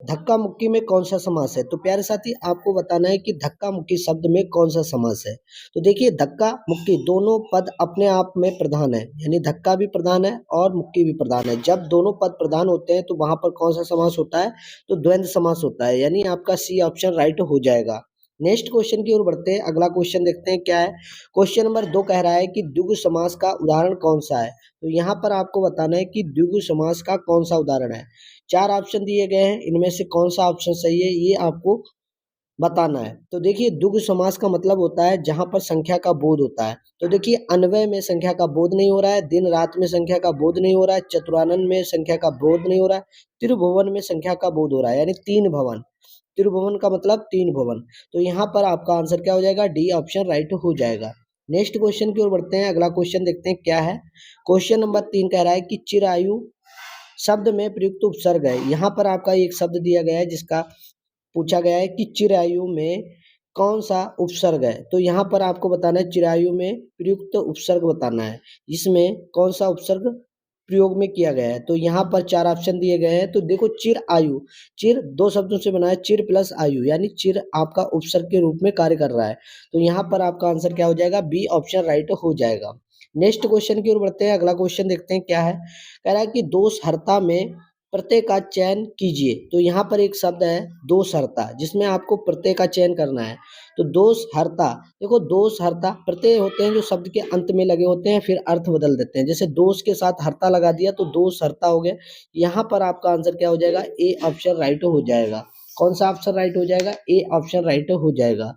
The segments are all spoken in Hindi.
धक्का मुक्की में कौन सा समास है? तो प्यारे साथी आपको बताना है कि धक्का मुक्की शब्द में कौन सा समास है। तो देखिए धक्का मुक्की दोनों पद अपने आप में प्रधान है, यानी धक्का भी प्रधान है और मुक्की भी प्रधान है। जब दोनों पद प्रधान होते हैं तो वहां पर कौन सा समास होता है? तो द्वंद्व समास होता है, यानी आपका सी ऑप्शन राइट हो जाएगा। नेक्स्ट क्वेश्चन की ओर बढ़ते हैं। अगला क्वेश्चन देखते हैं क्या है। क्वेश्चन नंबर 2 कह रहा है कि द्विगु समास का उदाहरण कौन सा है? तो यहाँ पर आपको बताना है कि द्विगु समास का कौन सा उदाहरण है। 4 ऑप्शन दिए गए हैं, इनमें से कौन सा ऑप्शन सही है ये आपको बताना है। तो देखिए द्विगु समास का मतलब होता है जहां पर संख्या का बोध होता है। तो देखिए अन्वय में संख्या का बोध नहीं हो रहा है, दिन रात में संख्या का बोध नहीं हो रहा है, चतुरानन में संख्या का बोध नहीं हो रहा है, त्रिभुवन में संख्या का बोध हो रहा है, यानी तीन भवन। त्रिभुवन का मतलब तीन भवन। तो यहाँ पर आपका आंसर क्या हो जाएगा? डी ऑप्शन राइट हो जाएगा। नेक्स्ट क्वेश्चन की ओर बढ़ते हैं। अगला क्वेश्चन देखते हैं क्या है। क्वेश्चन नंबर 3 कह रहा है कि चिरायु शब्द में प्रयुक्त उपसर्ग है। यहाँ पर आपका एक शब्द दिया गया है जिसका पूछा गया है कि चिरायु में कौन सा उपसर्ग है। तो यहाँ पर आपको बताना है चिरायु में प्रयुक्त उपसर्ग बताना है, इसमें कौन सा उपसर्ग प्रयोग में किया गया है। तो यहाँ पर 4 ऑप्शन दिए गए हैं। तो देखो चिर आयु, चिर दो शब्दों से बना है, चिर प्लस आयु, यानी चिर आपका उपसर्ग के रूप में कार्य कर रहा है। तो यहाँ पर आपका आंसर क्या हो जाएगा? बी ऑप्शन राइट हो जाएगा। नेक्स्ट क्वेश्चन की ओर बढ़ते हैं। अगला क्वेश्चन देखते हैं क्या है। कह रहा है कि दोषहर्ता में प्रत्यय का चयन कीजिए। तो यहाँ पर एक शब्द है दोषहर्ता, जिसमें आपको प्रत्यय का चयन करना है। तो दोषहर्ता, देखो दोषहर्ता प्रत्यय होते हैं जो शब्द के अंत में लगे होते हैं, फिर अर्थ बदल देते हैं। जैसे दोष के साथ हर्ता लगा दिया तो दोषहर्ता हो गया। यहाँ पर आपका आंसर क्या हो जाएगा? ए ऑप्शन राइट हो जाएगा। कौन सा ऑप्शन राइट हो जाएगा? ए ऑप्शन राइट हो जाएगा।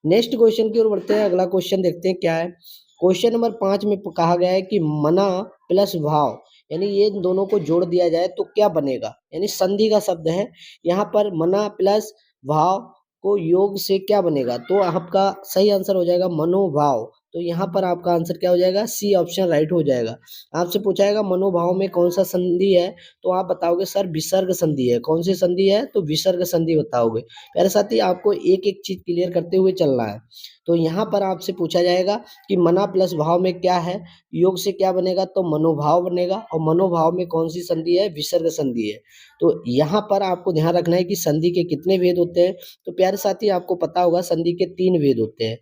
नेक्स्ट क्वेश्चन की ओर बढ़ते हैं। अगला क्वेश्चन देखते हैं क्या है। क्वेश्चन नंबर 5 में कहा गया है कि मना प्लस भाव, यानी ये दोनों को जोड़ दिया जाए तो क्या बनेगा, यानी संधि का शब्द है। यहाँ पर मना प्लस भाव को योग से क्या बनेगा? तो आपका सही आंसर हो जाएगा मनोभाव। तो यहाँ पर आपका आंसर क्या हो जाएगा? सी ऑप्शन राइट हो जाएगा। आपसे पूछा जाएगा मनोभाव में कौन सा संधि है, तो आप बताओगे सर विसर्ग संधि है। कौन सी संधि है? तो विसर्ग संधि बताओगे। प्यारे साथी आपको एक एक चीज क्लियर करते हुए चलना है। तो यहाँ पर आपसे पूछा जाएगा कि मना प्लस भाव में क्या है, योग से क्या बनेगा? तो मनोभाव बनेगा। और मनोभाव में कौन सी संधि है? विसर्ग संधि है। तो यहाँ पर आपको ध्यान रखना है कि संधि के कितने भेद होते हैं। तो प्यारे साथी आपको पता होगा संधि के 3 भेद होते हैं।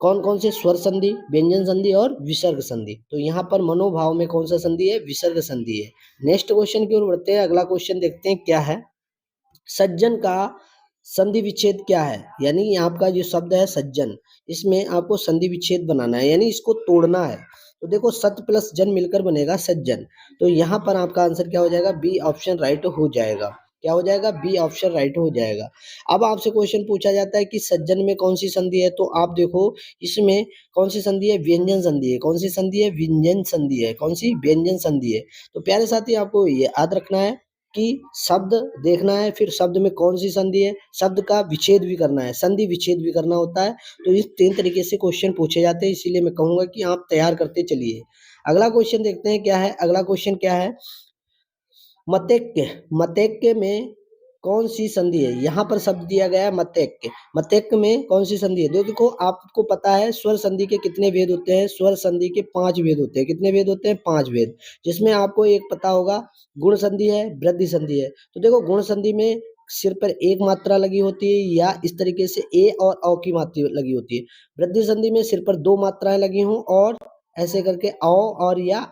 कौन कौन से? स्वर संधि, व्यंजन संधि और विसर्ग संधि। तो यहाँ पर मनोभाव में कौन सा संधि है? विसर्ग संधि है। नेक्स्ट क्वेश्चन की ओर बढ़ते हैं। अगला क्वेश्चन देखते हैं क्या है। सज्जन का संधि विच्छेद क्या है? यानी आपका जो शब्द है सज्जन, इसमें आपको संधि विच्छेद बनाना है, यानी इसको तोड़ना है। तो देखो सत प्लस जन मिलकर बनेगा सज्जन। तो यहाँ पर आपका आंसर क्या हो जाएगा? बी ऑप्शन राइट हो जाएगा। क्या हो जाएगा? बी ऑप्शन राइट हो जाएगा। अब आपसे क्वेश्चन पूछा जाता है कि सज्जन में कौन सी संधि है। तो आप देखो इसमें कौन सी संधि है? व्यंजन संधि है। कौन सी संधि है? व्यंजन संधि है। कौन सी? व्यंजन संधि है। तो प्यारे साथी आपको ये याद रखना है कि शब्द देखना है, फिर शब्द में कौन सी संधि है, शब्द का विच्छेद भी करना है, संधि विच्छेद भी करना होता है। तो इस 3 तरीके से क्वेश्चन पूछे जाते हैं, इसीलिए मैं कहूंगा कि आप तैयार करते चलिए। अगला क्वेश्चन देखते हैं क्या है। अगला क्वेश्चन क्या है। मतेक्य, मतेक्य में कौन सी संधि है? यहाँ पर शब्द दिया गया है मतेक्य। मतेक्य में कौन सी संधि है? देखो आपको पता है स्वर संधि के कितने भेद होते हैं। स्वर संधि के 5 भेद होते हैं। कितने भेद होते हैं? 5 भेद। जिसमें आपको एक पता होगा गुण संधि है, वृद्धि संधि है। तो देखो गुण संधि में सिर पर एक मात्रा लगी होती है, या इस तरीके से ए और औ की मात्रा लगी होती है। वृद्धि संधि में सिर पर 2 मात्राएं लगी हों और ऐसे करके औ और या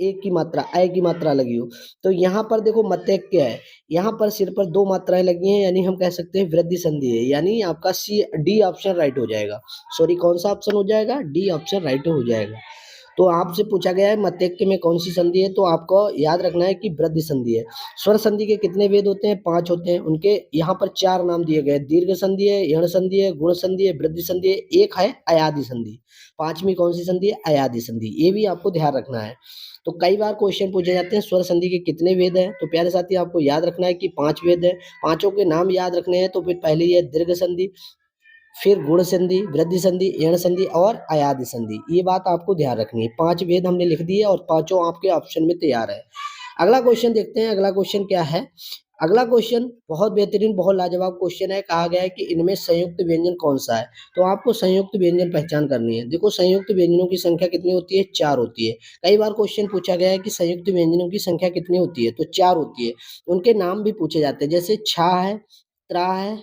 एक की मात्रा, ए की मात्रा लगी हो। तो यहाँ पर देखो मतेक्य है, यहाँ पर सिर पर 2 मात्राएं लगी हैं, यानी हम कह सकते हैं वृद्धि संधि है। यानी आपका सी डी ऑप्शन राइट हो जाएगा। सॉरी कौन सा ऑप्शन हो जाएगा? डी ऑप्शन राइट हो जाएगा। तो आपसे पूछा गया है मतेक्य में कौन सी संधि है, तो आपको याद रखना है कि वृद्धि संधि है। स्वर संधि के कितने भेद होते हैं? 5 होते हैं। उनके यहाँ पर 4 नाम दिए गए, दीर्घ संधि है, यण संधि है, गुण संधि है, वृद्धि संधि है, एक है अयादि संधि। 5वीं कौन सी संधि है? अयादि संधि। ये भी आपको ध्यान रखना है। तो कई बार क्वेश्चन पूछे जाते हैं स्वर संधि के कितने भेद हैं। तो प्यारे साथी आपको याद रखना है कि 5 भेद है। पांचों के नाम याद रखने हैं। तो फिर पहले ये दीर्घ संधि, फिर गुण संधि, वृद्धि संधि, यण संधि और अयादि संधि। ये बात आपको ध्यान रखनी है। 5 भेद हमने लिख दिए और पांचों आपके ऑप्शन में तैयार है। अगला क्वेश्चन देखते हैं। अगला क्वेश्चन क्या है। अगला क्वेश्चन बहुत बेहतरीन, बहुत लाजवाब क्वेश्चन है। कहा गया है कि इनमें संयुक्त व्यंजन कौन सा है? तो आपको संयुक्त व्यंजन पहचान करनी है। देखो संयुक्त व्यंजनों की संख्या कितनी होती है? 4 होती है। कई बार क्वेश्चन पूछा गया है कि संयुक्त व्यंजनों की संख्या कितनी होती है? तो 4 होती है। उनके नाम भी पूछे जाते हैं, जैसे छा है, त्रा है,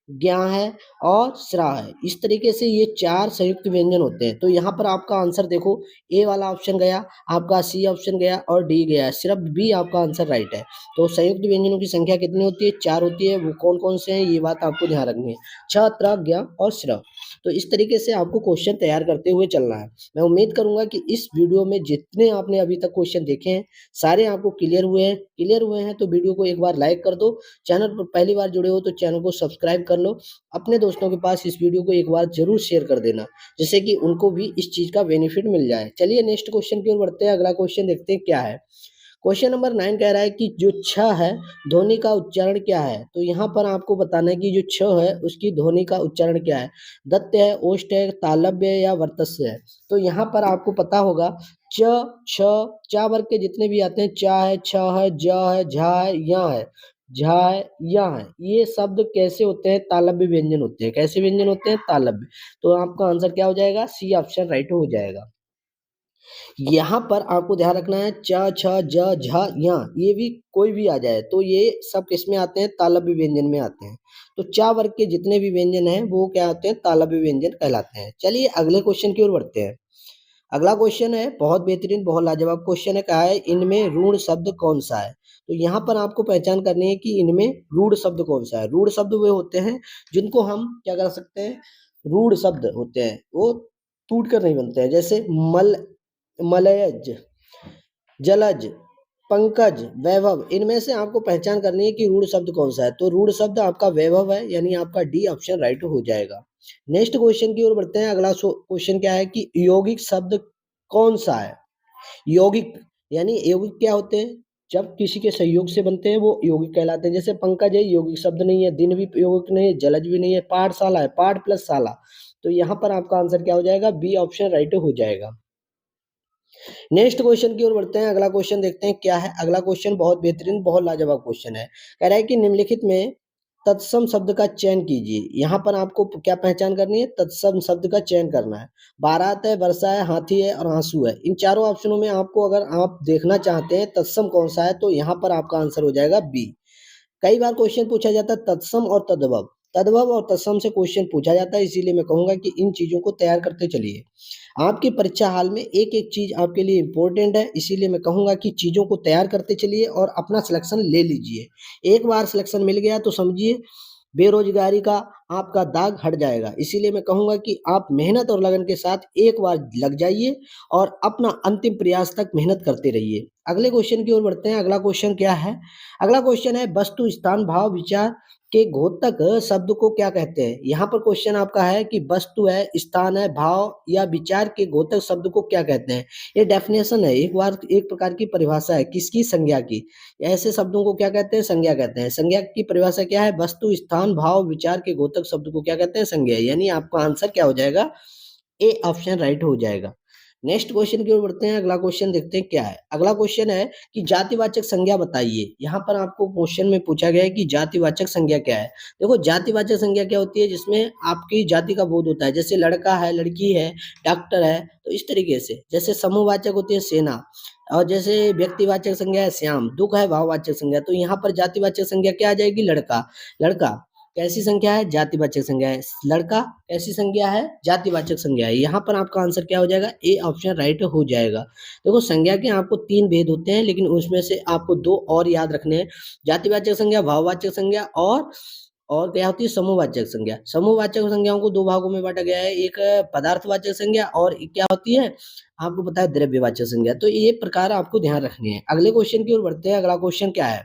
ज्ञा है और स्रा है। इस तरीके से ये 4 संयुक्त व्यंजन होते हैं। तो यहाँ पर आपका आंसर देखो, ए वाला ऑप्शन गया, आपका सी ऑप्शन गया और डी गया, सिर्फ बी आपका आंसर राइट है। तो संयुक्त व्यंजनों की संख्या कितनी होती है? 4 होती है। वो कौन कौन से हैं, ये बात आपको ध्यान रखनी है, छ, त्र, ज्ञ और स्र। तो इस तरीके से आपको क्वेश्चन तैयार करते हुए चलना है। मैं उम्मीद करूंगा कि इस वीडियो में जितने आपने अभी तक क्वेश्चन देखे हैं सारे आपको क्लियर हुए हैं। क्लियर हुए हैं तो वीडियो को एक बार लाइक कर दो। चैनल पर पहली बार जुड़े हो तो चैनल को सब्सक्राइब कर लो। अपने दोस्तों के पास इस वीडियो को एक बार जरूर शेयर कर देना, जिससे कि उनको भी इस चीज का बेनिफिट मिल जाए। चलिए नेक्स्ट क्वेश्चन की ओर बढ़ते हैं। अगला क्वेश्चन देखते हैं क्या है। क्वेश्चन नंबर 9 कह रहा है कि जो छ है ध्वनि का उच्चारण क्या है? तो यहाँ पर आपको बताना है कि जो छ है उसकी ध्वनि का उच्चारण क्या है? दत्त है, ओष्ठ है, तालव्य है या वर्तस्य है? तो यहाँ पर आपको पता होगा च, छ, चा वर्ग के जितने भी आते हैं, चा है, छ है, ज है, झा है, या है, झा है, या है, ये शब्द कैसे होते हैं? तालव्य व्यंजन होते हैं। कैसे व्यंजन होते हैं? तालव्य। तो आपका आंसर क्या हो जाएगा? सी ऑप्शन राइट हो जाएगा। यहाँ पर आपको ध्यान रखना है च, छ, ज, झ, या, ये भी कोई भी आ जाए तो ये सब किसमें आते हैं? तालव्य व्यंजन में आते हैं। तो चा वर्ग के जितने भी व्यंजन हैं वो क्या होते हैं? तालव्य व्यंजन कहलाते हैं। चलिए अगले क्वेश्चन की ओर बढ़ते हैं। अगला क्वेश्चन है बहुत बेहतरीन, बहुत लाजवाब क्वेश्चन है। कहा है इनमें रूढ़ शब्द कौन सा है? तो यहाँ पर आपको पहचान करनी है कि इनमें रूढ़ शब्द कौन सा है। रूढ़ शब्द वे होते हैं जिनको हम क्या कर सकते हैं? रूढ़ शब्द होते हैं वो टूट कर नहीं बनते हैं, जैसे मल, मलयज, जलज, पंकज, वैभव। इनमें से आपको पहचान करनी है कि रूढ़ शब्द कौन सा है। तो रूढ़ शब्द आपका वैभव है, यानी आपका डी ऑप्शन राइट हो जाएगा। नेक्स्ट क्वेश्चन की ओर बढ़ते हैं। अगला क्वेश्चन क्या है कि यौगिक शब्द कौन सा है? यौगिक यानी यौगिक क्या होते हैं? जब किसी के संयोग से बनते हैं वो यौगिक कहलाते हैं। जैसे पंकज है, यौगिक शब्द नहीं है। दिन भी यौगिक नहीं है, जलज भी नहीं है। पाठशाला है, पाठ प्लस शाला। तो यहाँ पर आपका आंसर क्या हो जाएगा? बी ऑप्शन राइट हो जाएगा। नेक्स्ट क्वेश्चन की ओर बढ़ते हैं। अगला क्वेश्चन देखते हैं क्या है। अगला क्वेश्चन बहुत बेहतरीन, बहुत लाजवाब क्वेश्चन है। कह रहा है कि निम्नलिखित में तत्सम शब्द का चयन कीजिए। यहाँ पर आपको क्या पहचान करनी है? तत्सम शब्द का चयन करना है। बारात है, वर्षा है, हाथी है और आंसू है। इन चारों ऑप्शनों में आपको अगर आप देखना चाहते हैं तत्सम कौन सा है तो यहाँ पर आपका आंसर हो जाएगा बी। कई बार क्वेश्चन पूछा जाता है तत्सम और तद्भव, तद्भव और तत्सम से क्वेश्चन पूछा जाता है, इसीलिए मैं कहूंगा कि इन चीजों को तैयार करते चलिए। आपकी परीक्षा हाल में एक एक चीज आपके लिए इंपॉर्टेंट है, इसीलिए मैं कहूंगा कि चीजों को तैयार करते चलिए और अपना सिलेक्शन ले लीजिए। एक बार सिलेक्शन मिल गया तो समझिए बेरोजगारी का आपका दाग हट जाएगा। इसीलिए मैं कहूंगा कि आप मेहनत और लगन के साथ एक बार लग जाइए और अपना अंतिम प्रयास तक मेहनत करते रहिए। अगले क्वेश्चन की ओर बढ़ते हैं। अगला क्वेश्चन क्या है? अगला क्वेश्चन है वस्तु, स्थान, भाव, विचार के घोतक शब्द को क्या कहते हैं? यहाँ पर क्वेश्चन आपका है कि वस्तु है, स्थान है, भाव या विचार के घोतक शब्द को क्या कहते हैं? ये डेफिनेशन है, एक प्रकार की परिभाषा है किसकी? संज्ञा की। ऐसे शब्दों को क्या कहते हैं? संज्ञा कहते हैं। संज्ञा की परिभाषा क्या है? वस्तु, स्थान, भाव, विचार के घोतक शब्द को क्या कहते हैं? संज्ञा। यानी आपका आंसर क्या हो जाएगा? ए ऑप्शन राइट हो जाएगा। नेक्स्ट क्वेश्चन की ओर बढ़ते हैं। अगला क्वेश्चन देखते हैं क्या है। अगला क्वेश्चन है कि जातिवाचक संज्ञा बताइए। यहाँ पर आपको क्वेश्चन में पूछा गया है कि जातिवाचक संज्ञा क्या है। देखो जातिवाचक संज्ञा क्या होती है? जिसमें आपकी जाति का बोध होता है, जैसे लड़का है, लड़की है, डॉक्टर है। तो इस तरीके से जैसे समूहवाचक होती है सेना, और जैसे व्यक्तिवाचक संज्ञा है श्याम, दुख है भाववाचक संज्ञा। तो यहाँ पर जातिवाचक संज्ञा क्या आ जाएगी? लड़का। लड़का कैसी संख्या है? जातिवाचक संज्ञा है। लड़का कैसी संज्ञा है? जातिवाचक संज्ञा है। यहाँ पर आपका आंसर क्या हो जाएगा? ए ऑप्शन राइट हो जाएगा। देखो संज्ञा के आपको 3 भेद होते हैं, लेकिन उसमें से आपको 2 और याद रखने हैं। जातिवाचक संज्ञा, भाववाचक संज्ञा और क्या होती है? समूहवाचक संज्ञा। समूहवाचक संज्ञाओं को 2 भागों में बांटा गया है, एक पदार्थवाचक संज्ञा और एक क्या होती है? आपको पता है द्रव्यवाचक संज्ञा। तो ये प्रकार आपको ध्यान रखनी है। अगले क्वेश्चन की ओर बढ़ते हैं। अगला क्वेश्चन क्या है?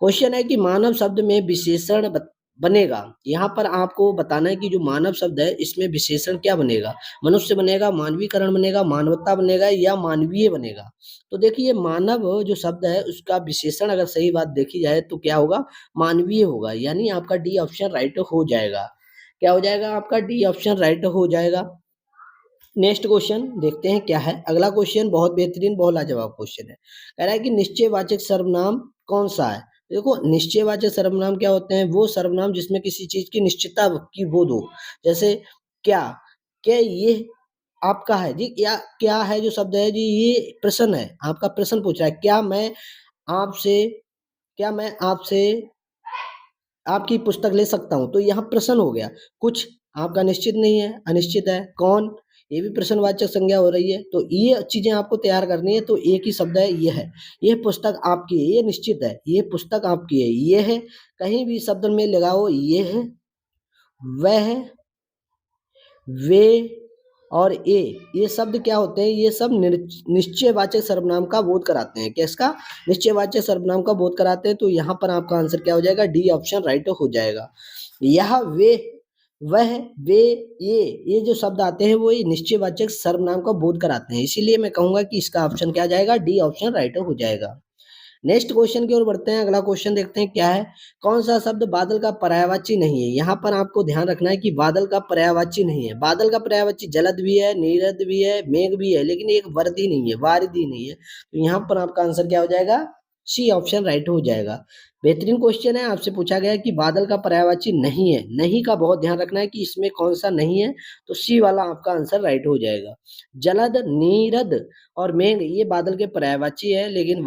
क्वेश्चन है कि मानव शब्द में विशेषण बनेगा। यहाँ पर आपको बताना है कि जो मानव शब्द है इसमें विशेषण क्या बनेगा? मनुष्य बनेगा, मानवीकरण बनेगा, मानवता बनेगा या मानवीय बनेगा? तो देखिए मानव जो शब्द है उसका विशेषण अगर सही बात देखी जाए तो क्या होगा? मानवीय होगा। यानी आपका डी ऑप्शन राइट हो जाएगा। क्या हो जाएगा? आपका डी ऑप्शन राइट हो जाएगा। नेक्स्ट क्वेश्चन देखते हैं क्या है। अगला क्वेश्चन बहुत बेहतरीन, बहुत लाजवाब क्वेश्चन है। कह रहा है कि निश्चयवाचक सर्वनाम कौन सा है? देखो निश्चयवाचक सर्वनाम क्या होते हैं? वो सर्वनाम जिसमें किसी चीज की निश्चितता की बोध हो। जैसे क्या, क्या ये आपका है जी, क्या है जो शब्द है जी, ये प्रश्न है, आपका प्रश्न पूछ रहा है। आपसे क्या मैं आपसे आपकी पुस्तक ले सकता हूँ, तो यहाँ प्रश्न हो गया। कुछ आपका निश्चित नहीं है, अनिश्चित है। कौन, ये भी प्रश्नवाचक संज्ञा हो रही है। तो ये चीजें आपको तैयार करनी है। तो एक ही शब्द है, ये है, ये पुस्तक आपकी है, ये निश्चित है, ये पुस्तक आपकी है, ये है। कहीं भी शब्द में लगाओ, ये है, वह है, वे और ये शब्द क्या होते हैं? ये सब निश्चयवाचक सर्वनाम का बोध कराते हैं। किसका? निश्चयवाचक सर्वनाम का बोध कराते हैं। तो यहाँ पर आपका आंसर क्या हो जाएगा? डी ऑप्शन राइट हो जाएगा। यह, वे, वह, वे, ये जो शब्द आते हैं वो ये निश्चयवाचक सर्वनाम का बोध कराते हैं। इसीलिए मैं कहूंगा कि इसका ऑप्शन क्या आ जाएगा? डी ऑप्शन राइट हो जाएगा। नेक्स्ट क्वेश्चन की ओर बढ़ते हैं। अगला क्वेश्चन देखते हैं क्या है। कौन सा शब्द बादल का पर्यायवाची नहीं है? यहाँ पर आपको ध्यान रखना है कि बादल का पर्यायवाची नहीं है। बादल का पर्यायवाची जलद भी है, नीरद भी है, मेघ भी है, लेकिन एक वर्दी नहीं है, वारिदी नहीं है। तो यहाँ पर आपका आंसर क्या हो जाएगा? सी ऑप्शन राइट हो जाएगा। बेहतरीन क्वेश्चन है। आपसे पूछा गया है कि बादल का पर्यायवाची नहीं है। नहीं का बहुत ध्यान रखना है कि इसमें कौन सा नहीं है। तो सी वाला आपका आंसर राइट हो जाएगा। जलद, नीरद और मेघ ये बादल के पर्यायवाची है, लेकिन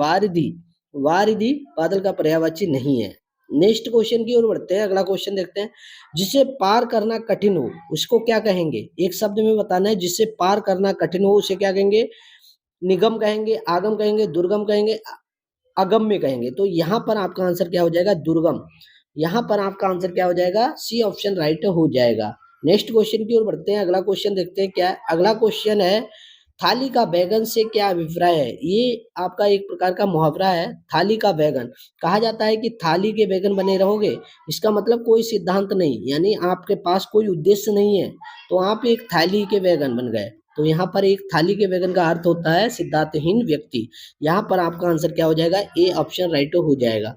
वारिदी बादल का पर्यायवाची नहीं है। नेक्स्ट क्वेश्चन की ओर बढ़ते हैं। अगला क्वेश्चन देखते हैं। जिसे पार करना कठिन हो उसको क्या कहेंगे? एक शब्द में बताना है। जिसे पार करना कठिन हो उसे क्या कहेंगे? निगम कहेंगे, आगम कहेंगे, दुर्गम कहेंगे, अगम्य कहेंगे। तो यहाँ पर आपका आंसर क्या हो जाएगा? दुर्गम। यहाँ पर आपका आंसर क्या हो जाएगा? सी ऑप्शन राइट हो जाएगा। नेक्स्ट क्वेश्चन की ओर बढ़ते हैं। अगला क्वेश्चन देखते हैं क्या है। अगला क्वेश्चन है, थाली का बैगन से क्या अभिप्राय है? ये आपका एक प्रकार का मुहावरा है। थाली का बैगन, कहा जाता है कि थाली के बैगन बने रहोगे। इसका मतलब कोई सिद्धांत नहीं, यानी आपके पास कोई उद्देश्य नहीं है, तो आप एक थाली के बैगन बन गए। तो यहाँ पर एक थाली के बैगन का अर्थ होता है सिद्धांतहीन व्यक्ति। यहाँ पर आपका आंसर क्या हो जाएगा? ए ऑप्शन राइट हो जाएगा।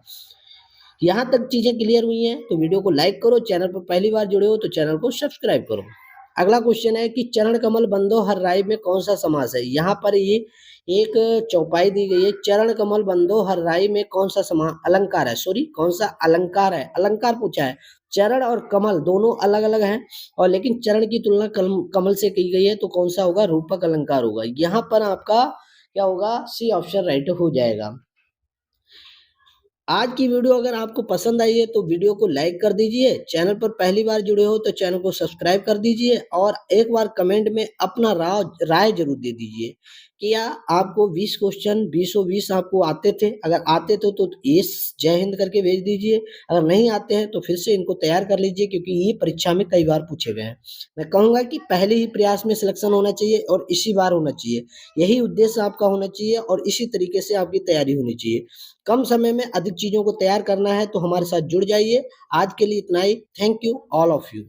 यहाँ तक चीजें क्लियर हुई हैं तो वीडियो को लाइक करो। चैनल पर पहली बार जुड़े हो तो चैनल को सब्सक्राइब करो। अगला क्वेश्चन है कि चरण कमल बंदो हर राय में कौन सा समास है? यहाँ पर ये एक चौपाई दी गई है। चरण कमल बंदो हर राय में कौन सा अलंकार है? सॉरी, कौन सा अलंकार है? अलंकार पूछा है। चरण और कमल दोनों अलग अलग हैं, और लेकिन चरण की तुलना कमल से की गई है, तो कौन सा होगा? रूपक अलंकार होगा। यहाँ पर आपका क्या होगा? सी ऑप्शन राइट हो जाएगा। आज की वीडियो अगर आपको पसंद आई है तो वीडियो को लाइक कर दीजिए। चैनल पर पहली बार जुड़े हो तो चैनल को सब्सक्राइब कर दीजिए, और एक बार कमेंट में अपना राय जरूर दे दीजिए कि या आपको 20 क्वेश्चन 20 आपको आते थे। अगर आते थे तो एस जय हिंद करके भेज दीजिए। अगर नहीं आते हैं तो फिर से इनको तैयार कर लीजिए, क्योंकि ये परीक्षा में कई बार पूछे गए हैं। मैं कहूँगा कि पहले ही प्रयास में सिलेक्शन होना चाहिए और इसी बार होना चाहिए। यही उद्देश्य आपका होना चाहिए और इसी तरीके से आपकी तैयारी होनी चाहिए। कम समय में अधिक चीजों को तैयार करना है तो हमारे साथ जुड़ जाइए। आज के लिए इतना ही। Thank you all of you.